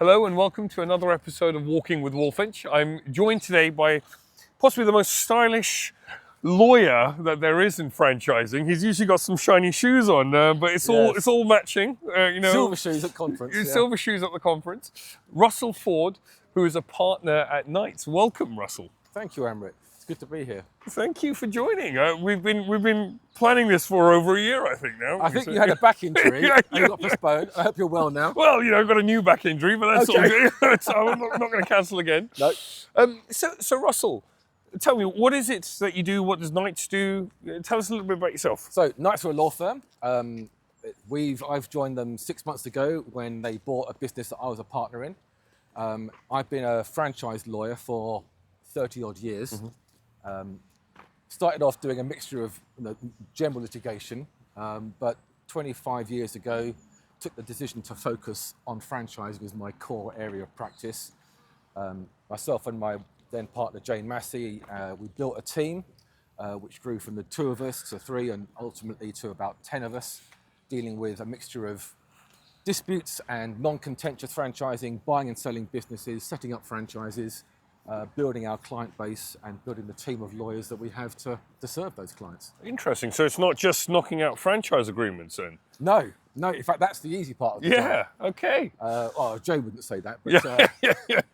Hello and welcome to another episode of Walking with Walfinch. I'm joined today by possibly the most stylish lawyer that there is in franchising. He's usually got some shiny shoes on, but it's all matching. Silver shoes at conference. Silver shoes at the conference. Russell Ford, who is a partner at Knights. Welcome, Russell. Thank you, Amrit. It's good to be here. Thank you for joining. We've been planning this for over a year, I think now. I think you had a back injury and you got postponed. I hope you're well now. Well, I've got a new back injury, but that's Okay. all good. So I'm not going to cancel again. No. So Russell, tell me, what is it that you do? What does Knights do? Tell us a little bit about yourself. So Knights are a law firm. I've joined them 6 months ago when they bought a business that I was a partner in. I've been a franchise lawyer for 30 odd years. Started off doing a mixture of general litigation, but 25 years ago took the decision to focus on franchising as my core area of practice. Myself and my then partner Jane Massey, we built a team which grew from the 2 of us to 3 and ultimately to about 10 of us, dealing with a mixture of disputes and non-contentious franchising, buying and selling businesses, setting up franchises, building our client base and building the team of lawyers that we have to serve those clients. Interesting. So it's not just knocking out franchise agreements then? No. In fact, that's the easy part of the job. Okay. Jay wouldn't say that, but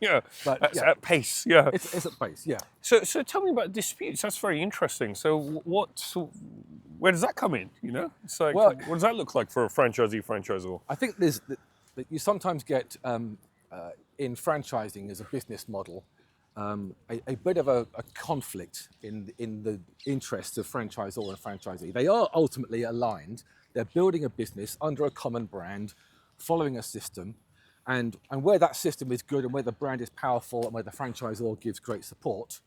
yeah. But That's yeah. at pace, yeah. It's at pace, yeah. So tell me about disputes. That's very interesting. So where does that come in? It's like, Well, what does that look like for a franchisor? I think that you sometimes get in franchising as a business model a bit of a conflict in the interests of franchisor and franchisee. They are ultimately aligned. They're building a business under a common brand, following a system, and where that system is good and where the brand is powerful and where the franchisor gives great support,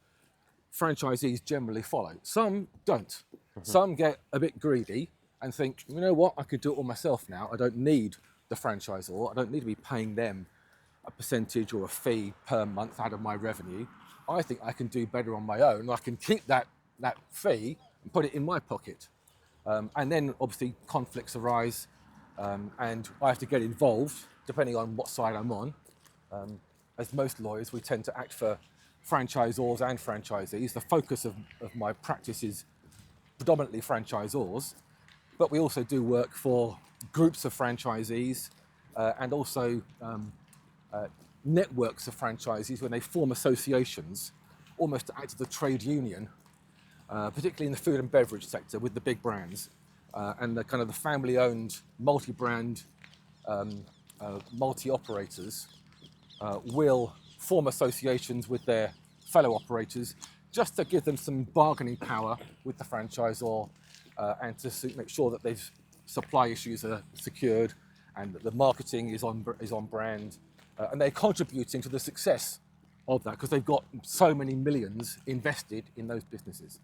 franchisees generally follow. Some don't. Some get a bit greedy and think, you know what, I could do it all myself now. I don't need the franchisor. I don't need to be paying them a percentage or a fee per month out of my revenue. I think I can do better on my own. I can keep that fee and put it in my pocket. And then obviously conflicts arise and I have to get involved depending on what side I'm on. As most lawyers, we tend to act for franchisors and franchisees. The focus of my practice is predominantly franchisors, but we also do work for groups of franchisees and also networks of franchisees when they form associations, almost to act as a trade union, particularly in the food and beverage sector with the big brands and the kind of the family-owned multi-brand, multi-operators will form associations with their fellow operators just to give them some bargaining power with the franchisor and to make sure that their supply issues are secured and that the marketing is on brand. And they're contributing to the success of that because they've got so many millions invested in those businesses.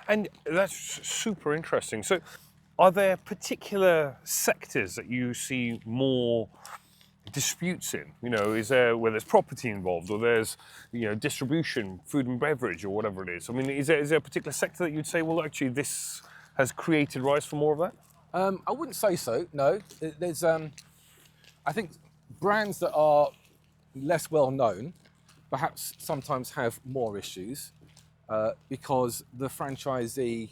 And that's super interesting. So are there particular sectors that you see more disputes in? Is there where there's property involved or there's distribution, food and beverage or whatever it is? I mean, is there a particular sector that you'd say, well, actually this has created rise for more of that? I wouldn't say so, no. There's, I think brands that are less well known perhaps sometimes have more issues because the franchisee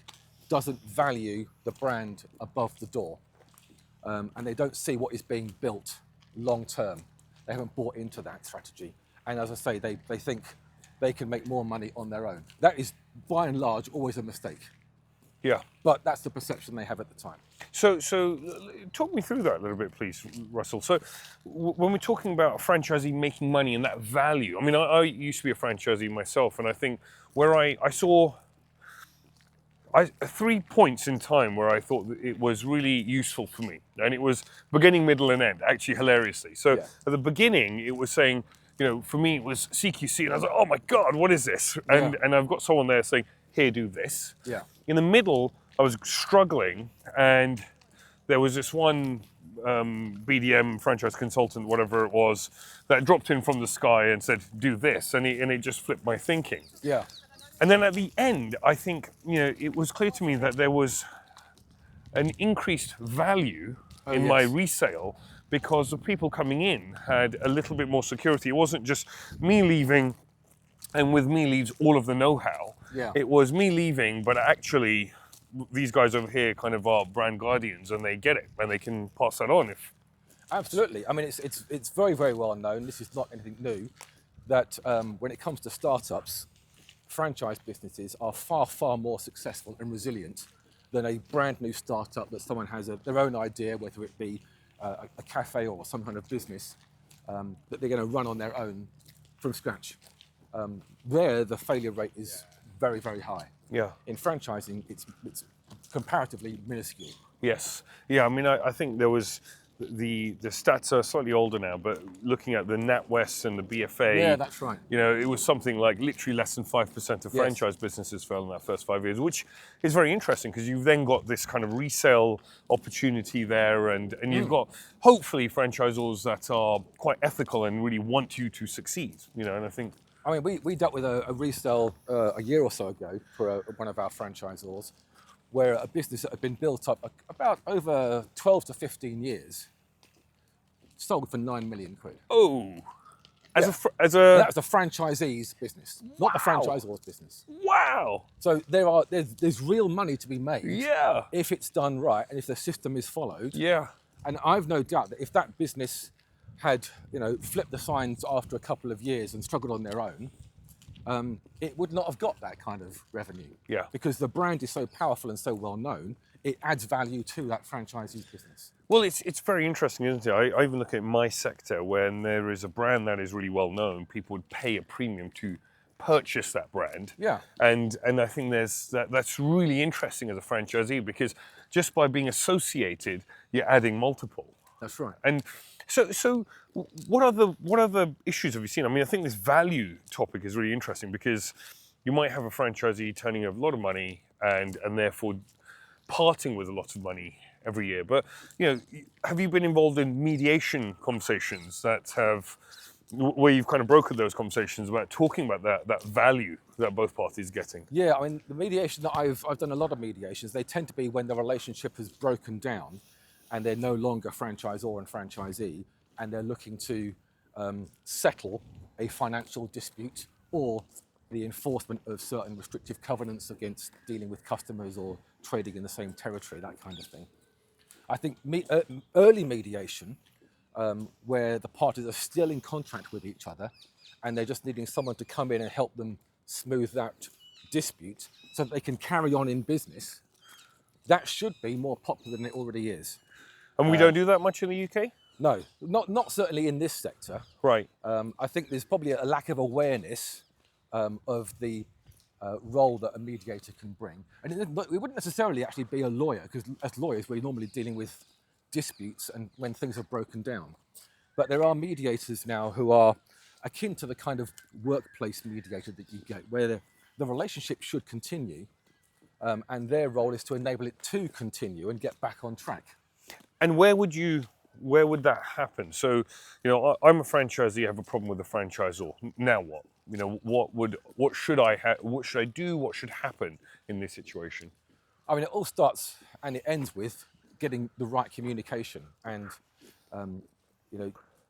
doesn't value the brand above the door and they don't see what is being built long term. They haven't bought into that strategy. And as I say, they think they can make more money on their own. That is by and large always a mistake. Yeah. But that's the perception they have at the time. So talk me through that a little bit, please, Russell. So when we're talking about a franchisee making money and that value, I mean, I used to be a franchisee myself, and I think where I saw 3 points in time where I thought that it was really useful for me. And it was beginning, middle, and end, actually hilariously. So at the beginning, it was saying, for me, it was CQC, and I was like, oh my God, what is this? And I've got someone there saying, here, do this. Yeah. In the middle, I was struggling, and there was this one BDM franchise consultant, whatever it was, that dropped in from the sky and said, do this, and it just flipped my thinking. Yeah. And then at the end, I think, it was clear to me that there was an increased value in my resale because the people coming in had a little bit more security. It wasn't just me leaving, and with me leaves all of the know-how. Yeah. It was me leaving, but actually these guys over here kind of are brand guardians, and they get it, and they can pass that on if... Absolutely. I mean, it's very, very well known. This is not anything new, that when it comes to startups, franchise businesses are far, far more successful and resilient than a brand new startup that someone has their own idea, whether it be a cafe or some kind of business that they're going to run on their own from scratch. There, the failure rate is very, very high. Yeah. In franchising, it's comparatively minuscule. Yes. Yeah, I mean, I think there was... The stats are slightly older now, but looking at the NatWest and the BFA, Yeah, that's right. You know, it was something like literally less than 5% of franchise businesses fell in that first 5 years, which is very interesting because you've then got this kind of resale opportunity there, and you've got hopefully franchisors that are quite ethical and really want you to succeed. You know, and I think... I mean, we dealt with a resale a year or so ago for one of our franchisors, where a business that had been built up about over 12 to 15 years sold for 9 million quid. Oh, as a That was the franchisee's business, not the franchisor's business. Wow. So there's real money to be made. Yeah. If it's done right and if the system is followed. Yeah. And I've no doubt that if that business had, flipped the signs after a couple of years and struggled on their own, it would not have got that kind of revenue. Yeah. Because the brand is so powerful and so well known, it adds value to that franchisee's business. Well, it's very interesting, isn't it? I even look at my sector when there is a brand that is really well known, people would pay a premium to purchase that brand. Yeah. And I think that's really interesting as a franchisee, because just by being associated, you're adding multiple. That's right. And so what other issues have you seen? I mean, I think this value topic is really interesting because you might have a franchisee turning over a lot of money and therefore parting with a lot of money every year. But, have you been involved in mediation conversations where you've kind of brokered those conversations about talking about that value that both parties are getting? Yeah, I mean, the mediation that I've done a lot of mediations, they tend to be when the relationship has broken down and they're no longer franchisor and franchisee, and they're looking to settle a financial dispute or the enforcement of certain restrictive covenants against dealing with customers or trading in the same territory, that kind of thing. I think early mediation, where the parties are still in contract with each other and they're just needing someone to come in and help them smooth out dispute so that they can carry on in business, that should be more popular than it already is. And we don't do that much in the UK? No, not certainly in this sector. Right. I think there's probably a lack of awareness of the role that a mediator can bring. And it wouldn't necessarily actually be a lawyer, because as lawyers, we're normally dealing with disputes and when things are broken down. But there are mediators now who are akin to the kind of workplace mediator that you get, where the relationship should continue, and their role is to enable it to continue and get back on track. And where would that happen? So, I'm a franchisee, I have a problem with the franchisor. Now what? What should I do? What should happen in this situation? I mean, it all starts and it ends with getting the right communication. And,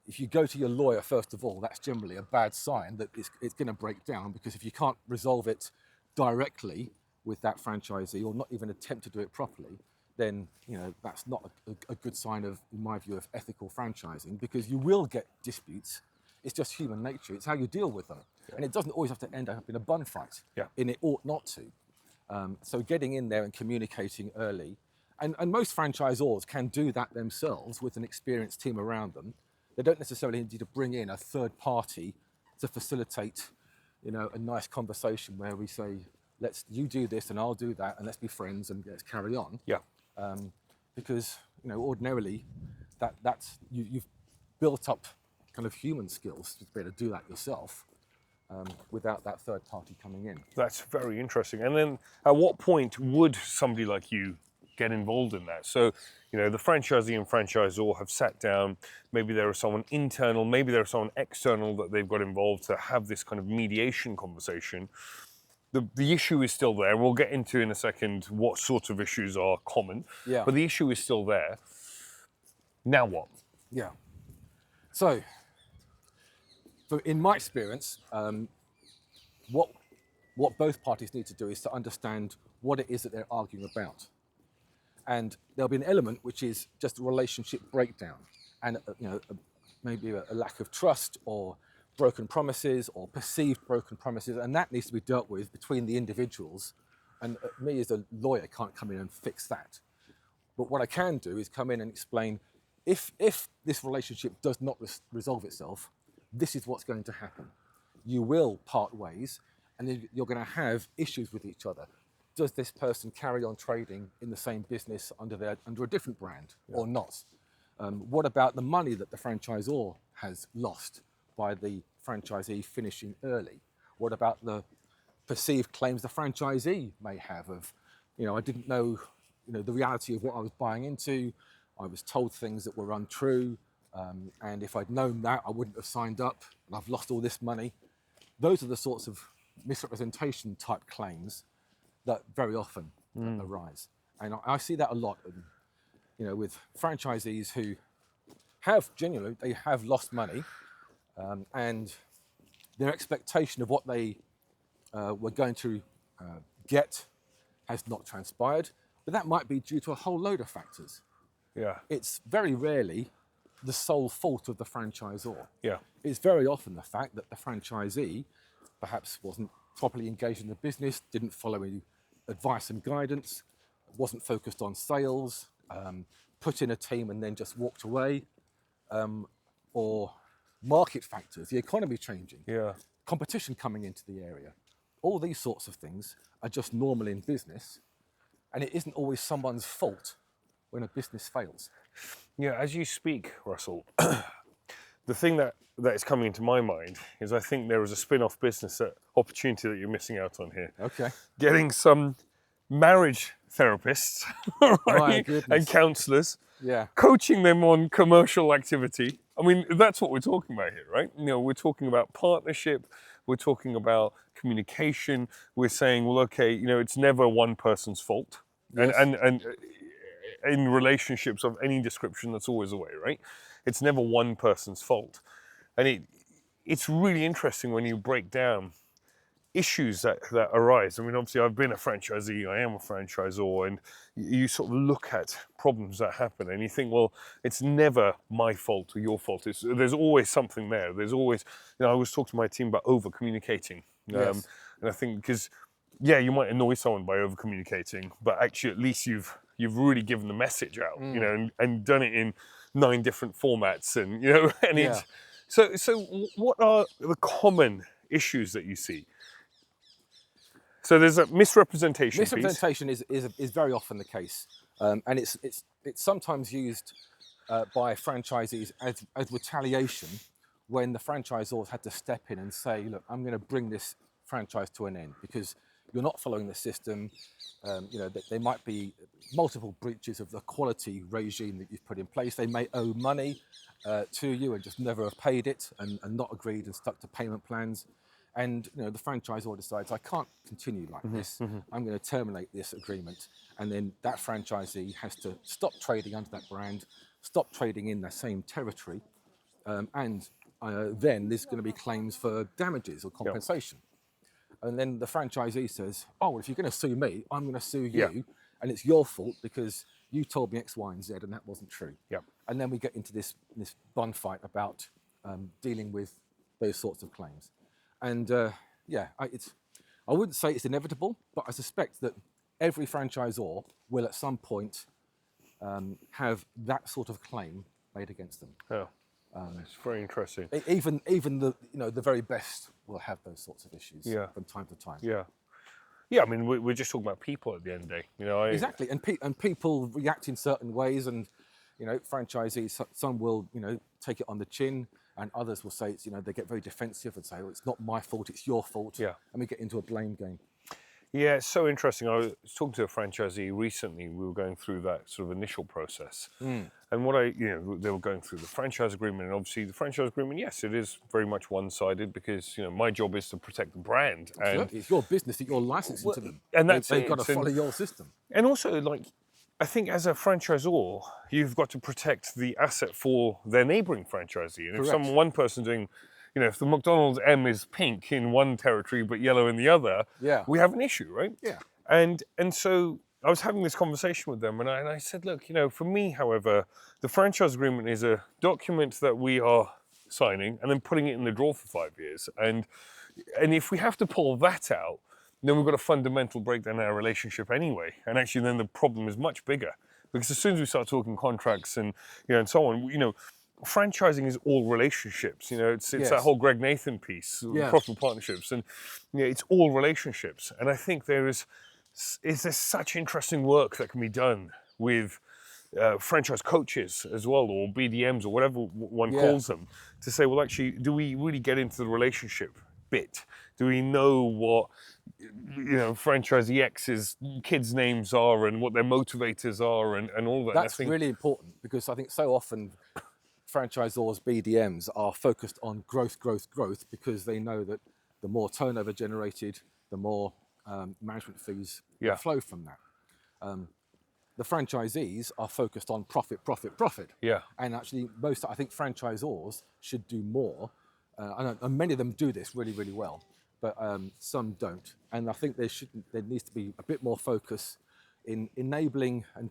if you go to your lawyer, first of all, that's generally a bad sign that it's going to break down, because if you can't resolve it directly with that franchisee or not even attempt to do it properly, then that's not a good sign of, in my view, of ethical franchising, because you will get disputes. It's just human nature. It's how you deal with them. Yeah. And it doesn't always have to end up in a bun fight. Yeah. And it ought not to. So getting in there and communicating early, and most franchisors can do that themselves with an experienced team around them. They don't necessarily need to bring in a third party to facilitate, a nice conversation where we say, you do this and I'll do that, and let's be friends and let's carry on. Yeah. Because ordinarily, you've built up kind of human skills to be able to do that yourself without that third party coming in. That's very interesting. And then, at what point would somebody like you get involved in that? So, the franchisee and franchisor have sat down. Maybe there is someone internal, maybe there is someone external that they've got involved to have this kind of mediation conversation. The issue is still there. We'll get into in a second what sorts of issues are common, but the issue is still there. Now what? Yeah. So, in my experience, what both parties need to do is to understand what it is that they're arguing about, and there'll be an element which is just a relationship breakdown, and maybe a lack of trust or broken promises or perceived broken promises, and that needs to be dealt with between the individuals. And me as a lawyer can't come in and fix that. But what I can do is come in and explain, if this relationship does not resolve itself, this is what's going to happen. You will part ways, and then you're going to have issues with each other. Does this person carry on trading in the same business under a different brand or not? What about the money that the franchisor has lost by the franchisee finishing early? What about the perceived claims the franchisee may have of, I didn't know, the reality of what I was buying into. I was told things that were untrue, and if I'd known that, I wouldn't have signed up, and I've lost all this money. Those are the sorts of misrepresentation type claims that very often arise. And I see that a lot, with franchisees who they have lost money, and their expectation of what they were going to get has not transpired, but that might be due to a whole load of factors. Yeah. It's very rarely the sole fault of the franchisor. Yeah. It's very often the fact that the franchisee perhaps wasn't properly engaged in the business, didn't follow any advice and guidance, wasn't focused on sales, put in a team and then just walked away, or market factors, the economy changing, competition coming into the area. All these sorts of things are just normal in business, and it isn't always someone's fault when a business fails. Yeah, as you speak, Russell, the thing that is coming into my mind is I think there is a spin-off business opportunity that you're missing out on here. Okay. Getting some marriage therapists right, and counsellors, coaching them on commercial activity. I mean, that's what we're talking about here, right? We're talking about partnership, we're talking about communication. We're saying, well, okay, it's never one person's fault. Yes. And in relationships of any description, that's always the way, right? It's never one person's fault. And it's really interesting when you break down issues that arise. I mean, obviously, I've been a franchisee, I am a franchisor, and you sort of look at problems that happen and you think, well, it's never my fault or your fault. There's always something there. There's always, I always talk to my team about over-communicating. Yes. And I think because, you might annoy someone by over-communicating, but actually at least you've really given the message out, and done it in 9 different formats, and, and it's, so what are the common issues that you see? So there's a misrepresentation. Misrepresentation is very often the case, and it's sometimes used by franchisees as retaliation when the franchisors had to step in and say, look, I'm going to bring this franchise to an end because you're not following the system. There might be multiple breaches of the quality regime that you've put in place. They may owe money to you and just never have paid it and not agreed and stuck to payment plans. And the franchisor decides, I can't continue like this. I'm going to terminate this agreement. And then that franchisee has to stop trading under that brand, stop trading in the same territory, and then there's going to be claims for damages or compensation. And then the franchisee says, oh, well, if you're going to sue me, I'm going to sue you, and it's your fault because you told me X, Y, and Z, and that wasn't true. And then we get into this bun fight about dealing with those sorts of claims. And I wouldn't say it's inevitable, but I suspect that every franchisor will at some point have that sort of claim made against them. It's very interesting. Even the very best will have those sorts of issues from time to time. I mean, we're just talking about people at the end of the day. Exactly, and people react in certain ways, and franchisees, some will take it on the chin, and others will say it's they get very defensive and say, well, it's not my fault, it's your fault, and we get into a blame game. Yeah, it's so interesting. I was talking to a franchisee recently. We were going through that sort of initial process. And what they were going through the franchise agreement, and obviously the franchise agreement, yes, it is very much one-sided because, my job is to protect the brand. And it's your business that you're licensing to them. And they've got to follow your system. And also, I think as a franchisor, you've got to protect the asset for their neighbouring franchisee. And if Correct. one person doing, if the McDonald's M is pink in one territory but yellow in the other, Yeah. we have an issue, right? Yeah. And so I was having this conversation with them, and I said, look, for me, however, the franchise agreement is a document that we are signing and then putting it in the drawer for 5 years. And if we have to pull that out, then we've got a fundamental breakdown in our relationship anyway. And actually then the problem is much bigger. Because as soon as we start talking contracts and and so on, franchising is all relationships. It's Yes. that whole Greg Nathan piece, Yeah. profitable partnerships, and it's all relationships. And I think there's such interesting work that can be done with franchise coaches as well, or BDMs, or whatever one calls them, to say, well, actually, do we really get into the relationship bit? Do we know what franchisee X's kids' names are and what their motivators are and all that? That's really important, because I think so often franchisors, BDMs, are focused on growth, because they know that the more turnover generated, the more management fees flow from that. The franchisees are focused on profit. Yeah. And actually, I think franchisors should do more. And many of them do this really, really well, but some don't. And I think there needs to be a bit more focus in enabling and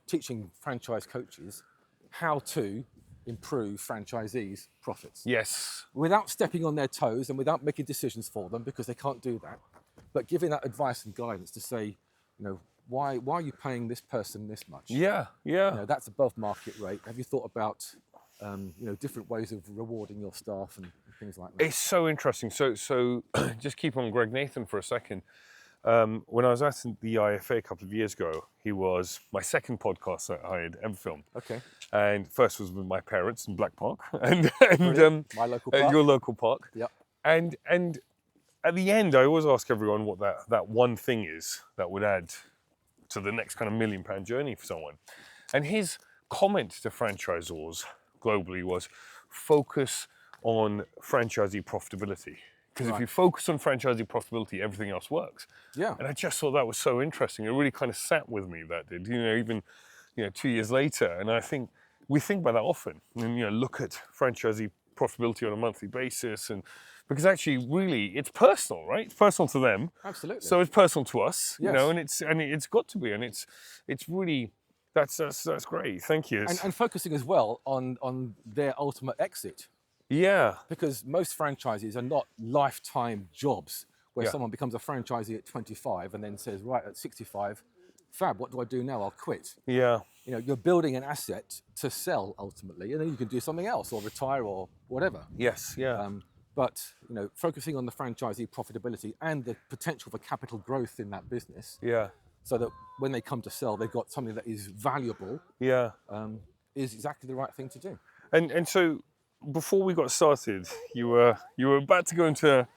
teaching franchise coaches how to improve franchisees' profits. Yes. Without stepping on their toes and without making decisions for them, because they can't do that, but giving that advice and guidance to say, why are you paying this person this much? Yeah. That's above market rate. Have you thought about different ways of rewarding your staff and things like that? It's so interesting. So just keep on Greg Nathan for a second. When I was at the IFA a couple of years ago, he was my second podcast that I had ever filmed. Okay. And first was with my parents in Black Park, and My local park. your local park. Yep. And at the end, I always ask everyone what that one thing is that would add to the next kind of £1 million journey for someone. And his comment to franchisors globally was, focus on franchisee profitability. Because if you focus on franchisee profitability, everything else works. Yeah. And I just thought that was so interesting. It really kind of sat with me, that did, even 2 years later. And I think we think about that often. And, look at franchisee profitability on a monthly basis. And because actually, really, it's personal, right? It's personal to them. Absolutely. So it's personal to us, Yes. and it's got to be. And it's really, that's great. Thank you. And focusing as well on their ultimate exit. Yeah. Because most franchises are not lifetime jobs where Yeah. someone becomes a franchisee at 25 and then says, right, at 65, fab, what do I do now? I'll quit. Yeah. You're building an asset to sell ultimately, and then you can do something else or retire or whatever. Yes. Yeah. But focusing on the franchisee profitability and the potential for capital growth in that business, Yeah. so that when they come to sell, they've got something that is valuable, Yeah. is exactly the right thing to do. And so before we got started, you were about to go into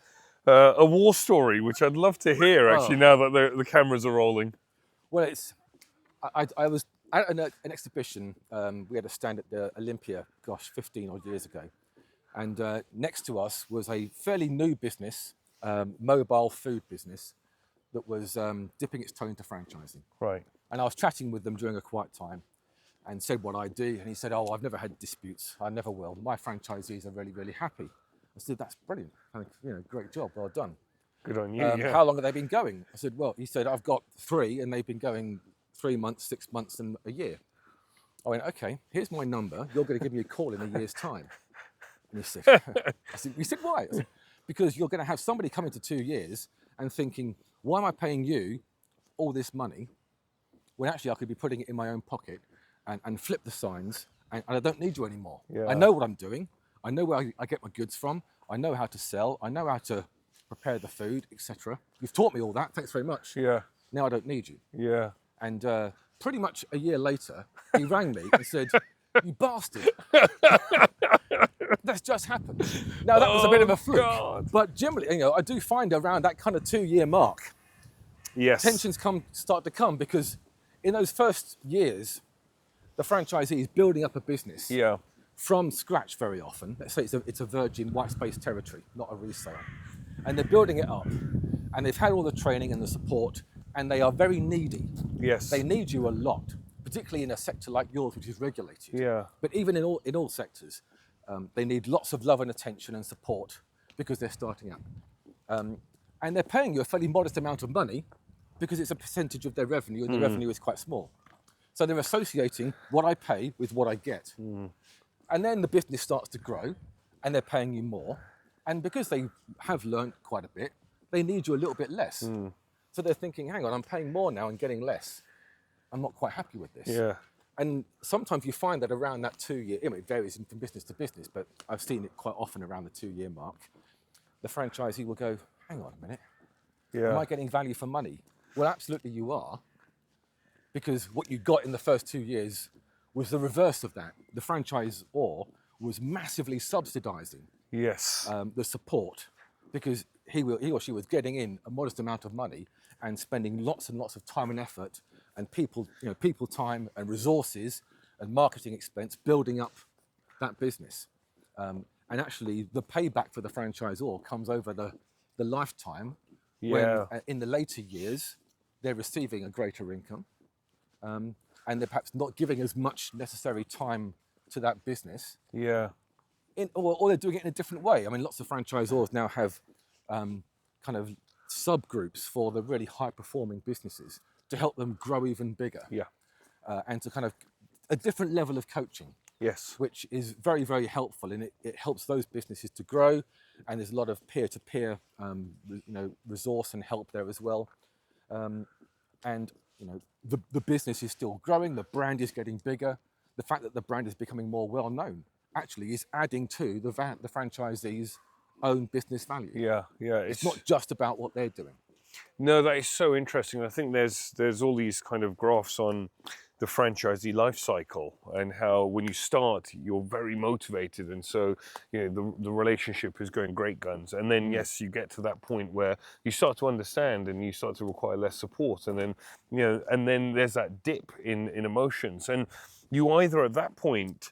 a war story, which I'd love to hear actually, now that the cameras are rolling. Well, I was at an exhibition. We had a stand at the Olympia, 15 odd years ago. And next to us was a fairly new business, mobile food business, that was dipping its toe into franchising. Right. And I was chatting with them during a quiet time and said what I do. And he said, I've never had disputes. I never will. My franchisees are really, really happy. I said, that's brilliant. Great job. Well done. Good on you. Yeah. How long have they been going? I said, he said, I've got 3 and they've been going 3 months, 6 months and a year. I went, okay, here's my number. You're going to give me a call in a year's time. And he said, why? I said, because you're going to have somebody come into 2 years and thinking, why am I paying you all this money when actually I could be putting it in my own pocket and flip the signs and I don't need you anymore. Yeah. I know what I'm doing. I know where I get my goods from. I know how to sell. I know how to prepare the food, etc. You've taught me all that. Thanks very much. Yeah. Now I don't need you. Yeah. And pretty much a year later, he rang me and said, you bastard. That's just happened. Now, that was a bit of a fluke. God. But generally, I do find around that kind of 2-year mark, Yes. tensions start to come because in those first years, the franchisee is building up a business Yeah. from scratch very often. Let's say it's a virgin white space territory, not a resale. And they're building it up. And they've had all the training and the support, and they are very needy. Yes. They need you a lot. particularly in a sector like yours, which is regulated. Yeah. But even in all sectors, they need lots of love and attention and support because they're starting up. And they're paying you a fairly modest amount of money because it's a percentage of their revenue, and the revenue is quite small. So they're associating what I pay with what I get. And then the business starts to grow, and they're paying you more. And because they have learned quite a bit, they need you a little bit less. So they're thinking, hang on, I'm paying more now and getting less. I'm not quite happy with this. Yeah. And sometimes you find that around that 2 year, it varies from business to business, but I've seen it quite often around the 2 year mark. The franchisee will go, hang on a minute, am I getting value for money? Well, absolutely you are, because what you got in the first 2 years was the reverse of that. The franchisor was massively subsidising the support, because he or she was getting in a modest amount of money and spending lots and lots of time and effort and people time and resources and marketing expense building up that business. And actually the payback for the franchisor comes over the lifetime, when in the later years they're receiving a greater income, and they're perhaps not giving as much necessary time to that business. Or they're doing it in a different way. I mean, lots of franchisors now have kind of subgroups for the really high-performing businesses to help them grow even bigger. And to kind of a different level of coaching. Which is very, very helpful, and it helps those businesses to grow. And there's a lot of peer-to-peer, resource and help there as well. And the business is still growing. The brand is getting bigger. The fact that the brand is becoming more well-known actually is adding to the franchisee's own business value. It's not just about what they're doing. No, that is so interesting. I think there's all these kind of graphs on the franchisee life cycle, and how when you start you're very motivated, and so the relationship is going great guns, and then yes, you get to that point where you start to understand and you start to require less support, and then and then there's that dip in emotions, and you either at that point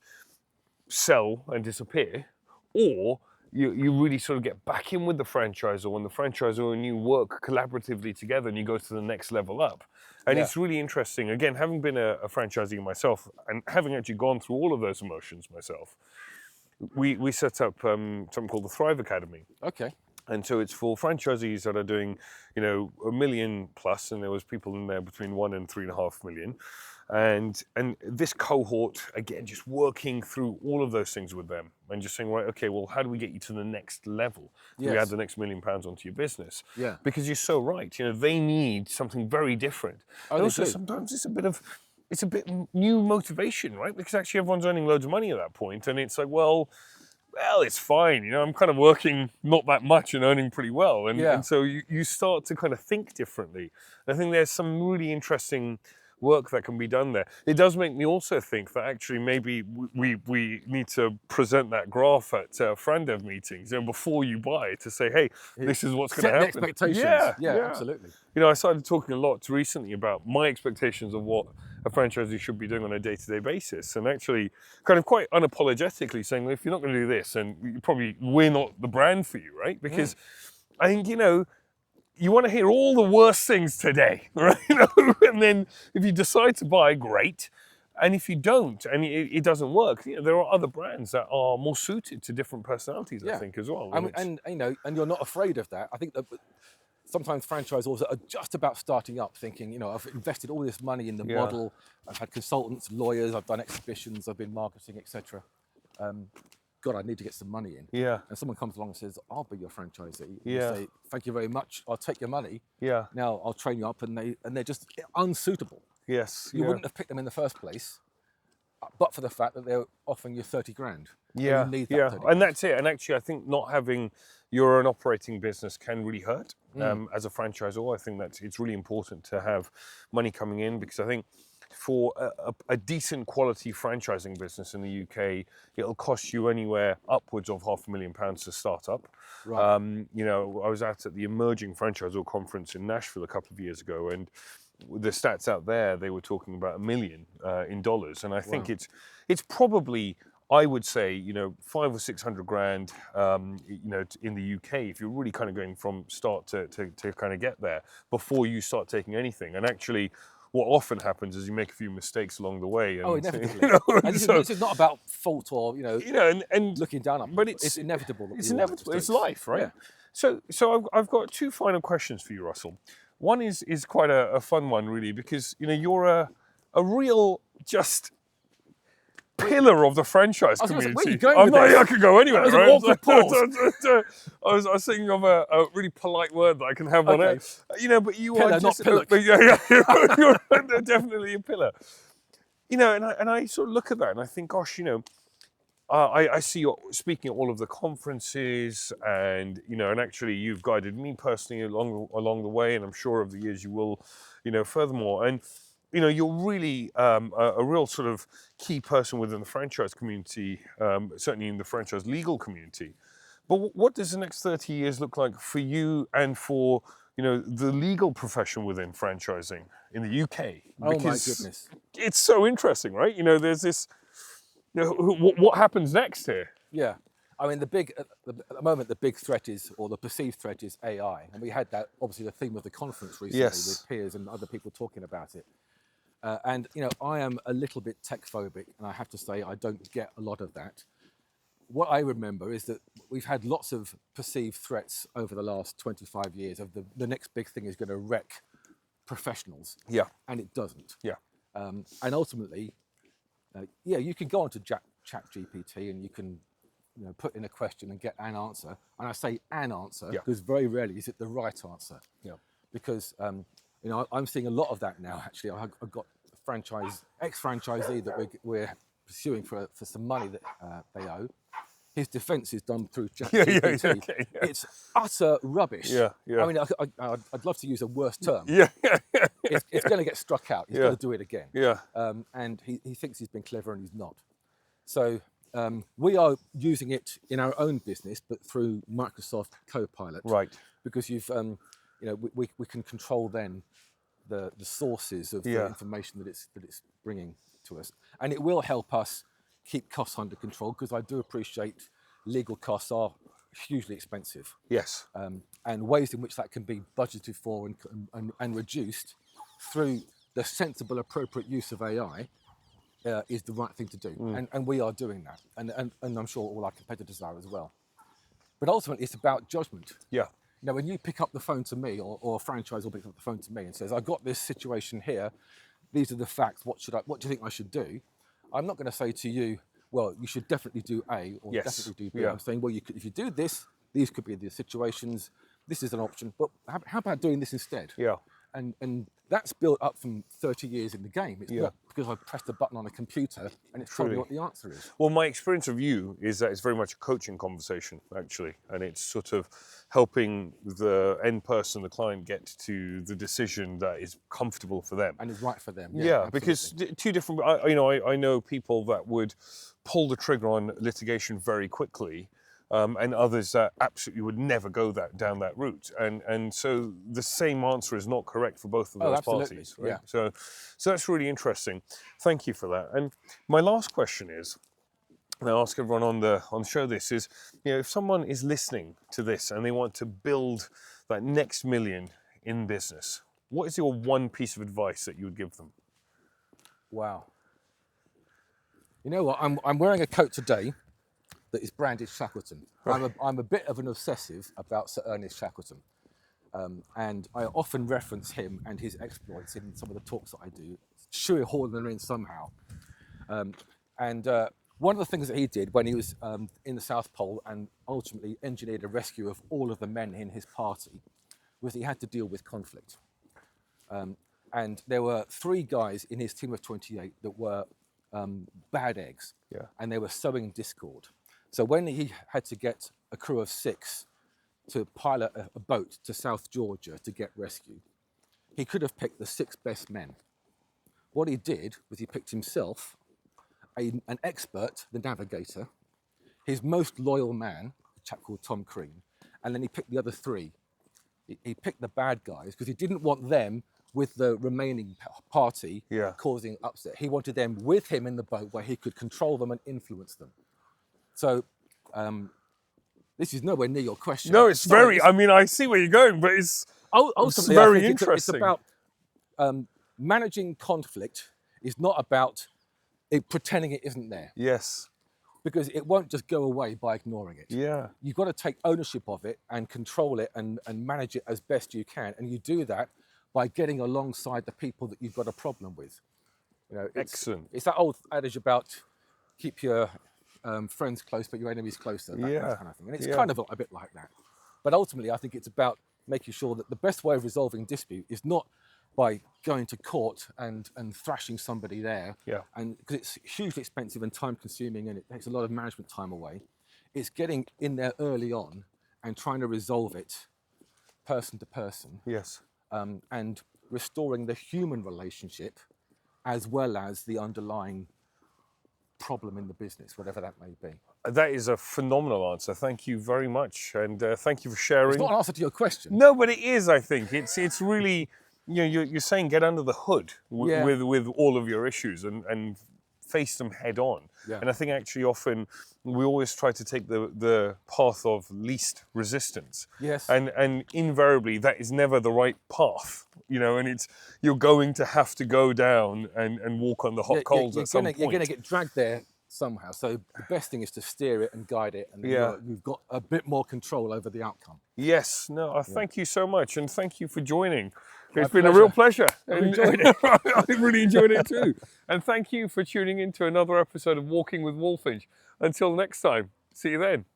sell and disappear, or you really sort of get back in with the franchisor, and the franchisor and you work collaboratively together, and you go to the next level up. And it's really interesting. Again, having been a franchisee myself, and having actually gone through all of those emotions myself, we set up something called the Thrive Academy. And so it's for franchisees that are doing, $1 million plus, and there was people in there between 1 and 3.5 million. And this cohort, again, just working through all of those things with them and just saying, right, okay, well, how do we get you to the next level? We add the next £1 million onto your business. Because you're so right, they need something very different. And also sometimes it's a bit new motivation, right? Because actually everyone's earning loads of money at that point, and it's like, well, it's fine. I'm kind of working not that much and earning pretty well. And so you start to kind of think differently. And I think there's some really interesting work that can be done there. It does make me also think that actually maybe we need to present that graph at Frandev meetings, before you buy, to say, hey, this is what's going to happen. Set expectations. Yeah, absolutely. I started talking a lot recently about my expectations of what a franchisee should be doing on a day-to-day basis, and actually kind of quite unapologetically saying, well, if you're not going to do this, and we're not the brand for you, right? Because I think, you want to hear all the worst things today, right? And then if you decide to buy, great. And if you don't, and it doesn't work, there are other brands that are more suited to different personalities, I think, as well. And you're not afraid of that. I think that sometimes franchisors are just about starting up, thinking, I've invested all this money in the model. I've had consultants, lawyers, I've done exhibitions, I've been marketing, etc. God, I need to get some money in. And someone comes along and says, I'll be your franchisee. And you say, thank you very much, I'll take your money. Now I'll train you up, and they're just unsuitable. You wouldn't have picked them in the first place, but for the fact that they're offering you 30 grand. You need that 30 grand. And that's it. And actually, I think not having your own operating business can really hurt. As a franchisor, I think that it's really important to have money coming in, because I think for a decent quality franchising business in the UK, it'll cost you anywhere upwards of £500,000 to start up. I was out at the Emerging Franchisor Conference in Nashville a couple of years ago, and the stats out there, they were talking about $1 million in dollars. And I think it's probably, I would say, 500 or 600 grand, in the UK, if you're really kind of going from start to kind of get there before you start taking anything. And actually, what often happens is you make a few mistakes along the way. And, Oh, inevitably. You know, And this is not about fault or and looking down on but people. It's inevitable. That It's we all make inevitable. It's mistakes. life, right? Yeah. So I've got two final questions for you, Russell. One is quite a fun one, really, because you're a real just pillar of the franchise community. Where are you going with this? I could go anywhere. That was an Right? awkward pause. I was thinking of a really polite word that I can have on Okay. it. But you Pillar, are just not pillock. you're definitely a pillar. And I sort of look at that and I think, gosh, I see you speaking at all of the conferences, and and actually you've guided me personally along the way, and I'm sure over the years you will, furthermore. And you're really a real sort of key person within the franchise community, certainly in the franchise legal community. But what does the next 30 years look like for you and for the legal profession within franchising in the UK? Oh my goodness! It's so interesting, right? There's this. What happens next here? Yeah, I mean, at the moment, the big threat is, or the perceived threat is AI, and we had that obviously the theme of the conference recently with peers and other people talking about it. And I am a little bit tech phobic, and I have to say I don't get a lot of that. What I remember is that we've had lots of perceived threats over the last 25 years of the next big thing is going to wreck professionals. Yeah, and it doesn't. Yeah, and ultimately. You can go onto ChatGPT and you can, put in a question and get an answer. And I say an answer because very rarely is it the right answer. Yeah. Because I'm seeing a lot of that now. Actually, I've got a ex-franchisee that we're pursuing for some money that they owe. His defence is done through ChatGPT. Okay. It's utter rubbish. Yeah. I mean, I'd love to use a worse term. Yeah. It's going to get struck out. He's going to do it again. Yeah. And he thinks he's been clever and he's not. So we are using it in our own business, but through Microsoft Copilot. Right. Because we can control then the sources of the information that it's bringing to us, and it will help us keep costs under control, because I do appreciate legal costs are hugely expensive. Yes. And ways in which that can be budgeted for and reduced through the sensible, appropriate use of AI is the right thing to do. And we are doing that. And I'm sure all our competitors are as well. But ultimately, it's about judgment. Yeah. When you pick up the phone to me, or a franchise will pick up the phone to me and says, I've got this situation here, these are the facts, what do you think I should do? I'm not going to say to you, well, you should definitely do A or definitely do B. Yeah. I'm saying, well, if you do this, these could be the situations, this is an option, but how about doing this instead? Yeah. And that's built up from 30 years in the game. It's not because I pressed a button on a computer and it's told me what the answer is. Well, my experience of you is that it's very much a coaching conversation, actually, and it's sort of helping the end person, the client, get to the decision that is comfortable for them. And is right for them. Yeah, because two different, I know people that would pull the trigger on litigation very quickly, and others that absolutely would never go down that route. And so the same answer is not correct for both of those parties. Right? Yeah. So that's really interesting. Thank you for that. And my last question is, and I ask everyone on the show this, is, if someone is listening to this and they want to build that next million in business, what is your one piece of advice that you would give them? Wow. You know what? I'm wearing a coat today that is branded Shackleton. Right. I'm a bit of an obsessive about Sir Ernest Shackleton. And I often reference him and his exploits in some of the talks that I do, shoehorn them in somehow. One of the things that he did when he was in the South Pole and ultimately engineered a rescue of all of the men in his party was he had to deal with conflict. And there were 3 guys in his team of 28 that were bad eggs, and they were sowing discord. So when he had to get a crew of 6 to pilot a boat to South Georgia to get rescue, he could have picked the 6 best men. What he did was he picked himself, an expert, the navigator, his most loyal man, a chap called Tom Crean, and then he picked the other 3. He picked the bad guys because he didn't want them with the remaining party causing upset. He wanted them with him in the boat where he could control them and influence them. So this is nowhere near your question. No, it's very, I see where you're going, but it's ultimately, very I think interesting. It's about managing conflict is not about pretending it isn't there, Yes. because it won't just go away by ignoring it. Yeah. You've got to take ownership of it and control it and manage it as best you can. And you do that by getting alongside the people that you've got a problem with. You know, Excellent. It's that old adage about keep your friends close, but your enemies closer, that kind of thing. And it's kind of a bit like that. But ultimately, I think it's about making sure that the best way of resolving dispute is not by going to court and thrashing somebody there, and because it's hugely expensive and time consuming and it takes a lot of management time away. It's getting in there early on and trying to resolve it person to person. Yes. And restoring the human relationship as well as the underlying problem in the business, whatever that may be. That is a phenomenal answer. Thank you very much, and thank you for sharing. It's not an answer to your question. No, but it is. I think it's really, you know, you're saying get under the hood with all of your issues and face them head on. Yeah. And I think actually often we always try to take the path of least resistance. Yes. And invariably that is never the right path, you know, and you're going to have to go down and walk on the hot coals at some point. You're going to get dragged there somehow. So the best thing is to steer it and guide it, and you've got a bit more control over the outcome. Yes, no, thank you so much, and thank you for joining. It's My been a real pleasure. I enjoyed it. I really enjoyed it too. And thank you for tuning in to another episode of Walking with Walfinch. Until next time, see you then.